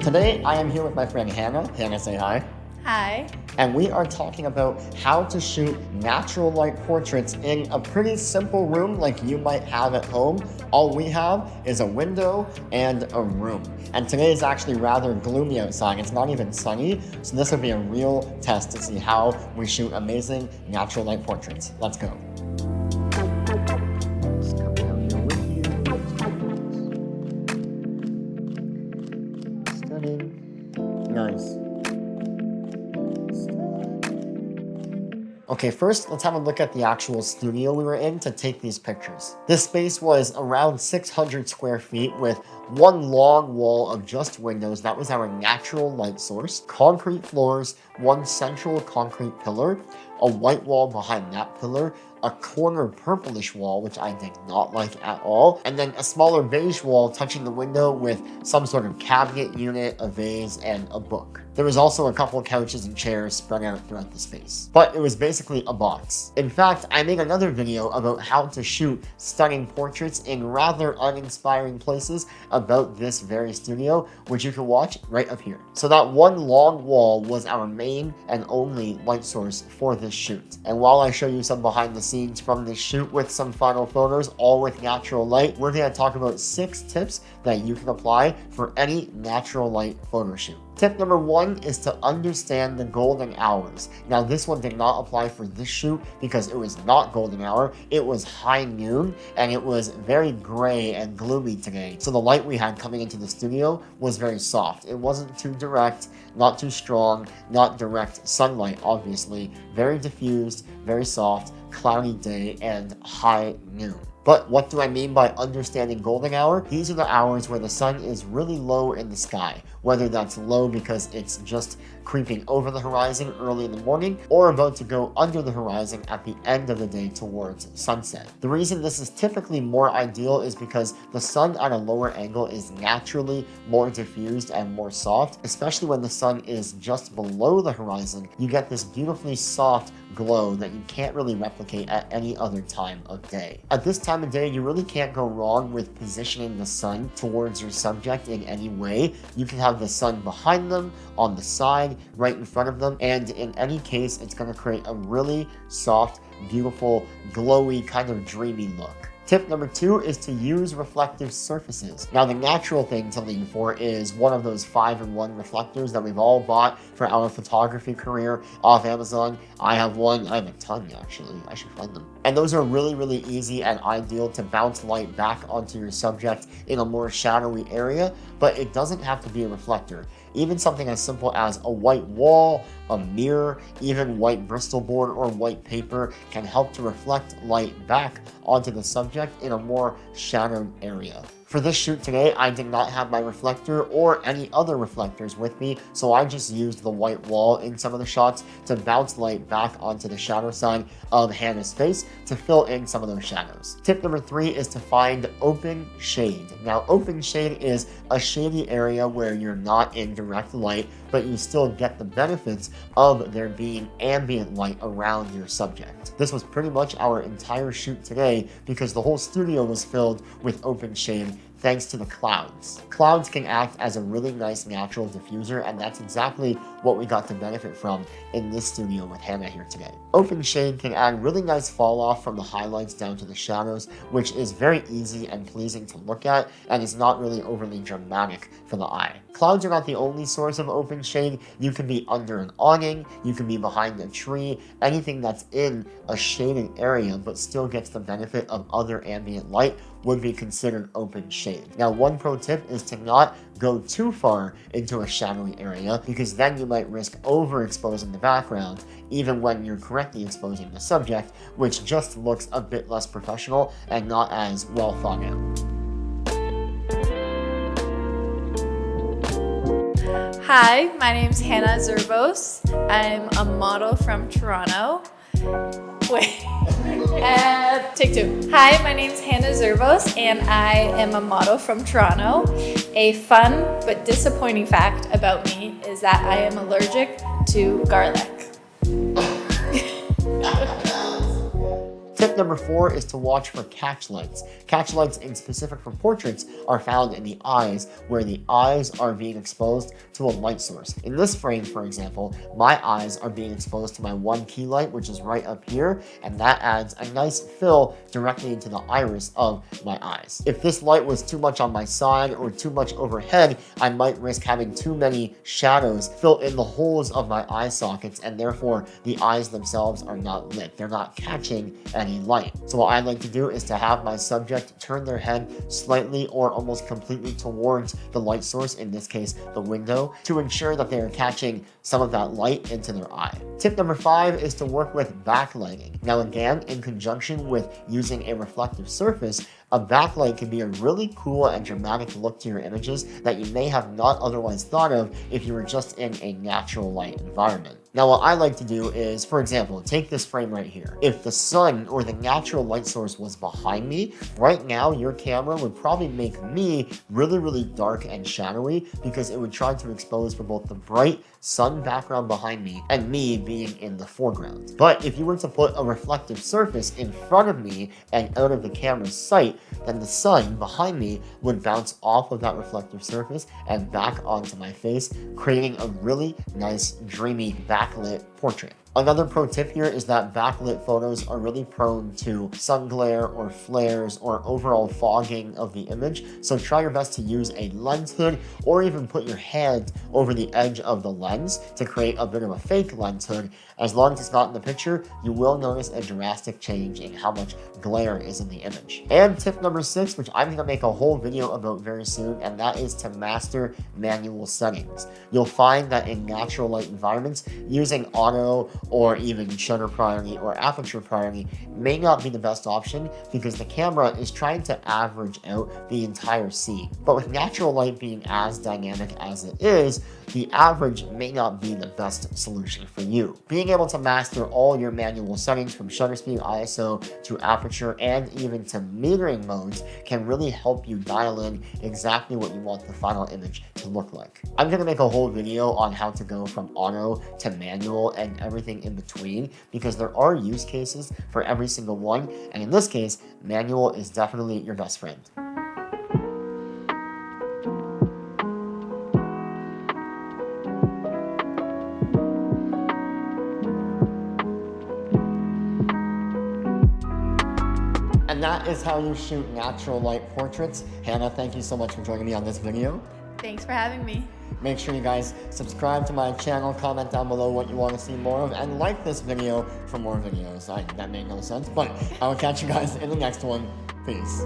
Today, I am here with my friend Hannah. Hannah, say hi. Hi. And we are talking about how to shoot natural light portraits in a pretty simple room like you might have at home. All we have is a window and a room. And today is actually rather gloomy outside. It's not even sunny, so this will be a real test to see how we shoot amazing natural light portraits. Let's go. Just come down here with you. Stunning. Nice. Okay, first, let's have a look at the actual studio we were in to take these pictures. This space was around 600 square feet with one long wall of just windows. That was our natural light source. Concrete floors, one central concrete pillar, a white wall behind that pillar, a corner purplish wall, which I did not like at all, and then a smaller beige wall touching the window with some sort of cabinet unit, a vase, and a book. There was also a couple of couches and chairs spread out throughout the space. But it was basically a box. In fact, I made another video about how to shoot stunning portraits in rather uninspiring places about this very studio, which you can watch right up here. So that one long wall was our main and only light source for this shoot. And while I show you some behind the scenes from this shoot with some final photos, all with natural light, we're going to talk about 6 tips that you can apply for any natural light photo shoot. Tip number 1 is to understand the golden hours. Now this one did not apply for this shoot because it was not golden hour, it was high noon and it was very gray and gloomy today. So the light we had coming into the studio was very soft. It wasn't too direct, not too strong, not direct sunlight obviously, very diffused, very soft, cloudy day and high noon. But what do I mean by understanding golden hour? These are the hours where the sun is really low in the sky, whether that's low because it's just creeping over the horizon early in the morning or about to go under the horizon at the end of the day towards sunset. The reason this is typically more ideal is because the sun at a lower angle is naturally more diffused and more soft, especially when the sun is just below the horizon. You get this beautifully soft glow that you can't really replicate at any other time of day. At this time of day, you really can't go wrong with positioning the sun towards your subject in any way. You can have the sun behind them, on the side, right in front of them, and in any case, it's going to create a really soft, beautiful, glowy, kind of dreamy look. Tip number 2 is to use reflective surfaces. Now the natural thing to lean for is one of those 5-in-1 reflectors that we've all bought for our photography career off Amazon. I have one, I have a ton actually, I should find them. And those are really, really easy and ideal to bounce light back onto your subject in a more shadowy area, but it doesn't have to be a reflector. Even something as simple as a white wall, a mirror, even white Bristol board or white paper can help to reflect light back onto the subject in a more shadowed area. For this shoot today, I did not have my reflector or any other reflectors with me, so I just used the white wall in some of the shots to bounce light back onto the shadow side of Hannah's face to fill in some of those shadows. Tip number 3 is to find open shade. Now, open shade is a shady area where you're not in direct light, but you still get the benefits of there being ambient light around your subject. This was pretty much our entire shoot today because the whole studio was filled with open shade thanks to the clouds. Clouds can act as a really nice natural diffuser, and that's exactly what we got to benefit from in this studio with Hannah here today. Open shade can add really nice fall off from the highlights down to the shadows, which is very easy and pleasing to look at and is not really overly dramatic for the eye. Clouds are not the only source of open shade. You can be under an awning, you can be behind a tree, anything that's in a shaded area but still gets the benefit of other ambient light would be considered open shade. Now, one pro tip is to not go too far into a shadowy area because then you might risk overexposing the background even when you're correctly exposing the subject, which just looks a bit less professional and not as well thought out. Hi, my name's Hannah Zervos. I'm a model from Toronto. Wait. Take 2. Hi, my name's Hannah Zervos, and I am a model from Toronto. A fun but disappointing fact about me is that I am allergic to garlic. Tip number 4 is to watch for catch lights. Catch lights in specific for portraits are found in the eyes, where the eyes are being exposed to a light source. In this frame, for example, my eyes are being exposed to my one key light, which is right up here, and that adds a nice fill directly into the iris of my eyes. If this light was too much on my side or too much overhead, I might risk having too many shadows fill in the holes of my eye sockets, and therefore the eyes themselves are not lit. They're not catching any light. So what I like to do is to have my subject turn their head slightly or almost completely towards the light source, in this case the window, to ensure that they are catching some of that light into their eye. Tip number 5 is to work with backlighting. Now again, in conjunction with using a reflective surface, a backlight can be a really cool and dramatic look to your images that you may have not otherwise thought of if you were just in a natural light environment. Now what I like to do is, for example, take this frame right here. If the sun or the natural light source was behind me, right now your camera would probably make me really dark and shadowy, because it would try to expose for both the bright sun background behind me and me being in the foreground. But if you were to put a reflective surface in front of me and out of the camera's sight, then the sun behind me would bounce off of that reflective surface and back onto my face, creating a really nice, dreamy, backlit portrait. Another pro tip here is that backlit photos are really prone to sun glare or flares or overall fogging of the image, so try your best to use a lens hood or even put your hand over the edge of the lens to create a bit of a fake lens hood. As long as it's not in the picture, you will notice a drastic change in how much glare is in the image. And tip number 6, which I'm going to make a whole video about very soon, and that is to master manual settings. You'll find that in natural light environments, using auto or even shutter priority or aperture priority may not be the best option, because the camera is trying to average out the entire scene. But with natural light being as dynamic as it is, the average may not be the best solution for you. Being able to master all your manual settings from shutter speed, ISO, to aperture, and even to metering modes can really help you dial in exactly what you want the final image to look like. I'm going to make a whole video on how to go from auto to manual and everything in between, because there are use cases for every single one, and in this case, manual is definitely your best friend. And that is how you shoot natural light portraits. Hannah, thank you so much for joining me on this video. Thanks for having me. Make sure you guys subscribe to my channel, comment down below what you want to see more of, and like this video for more videos. That made no sense, but I will catch you guys in the next one. Peace.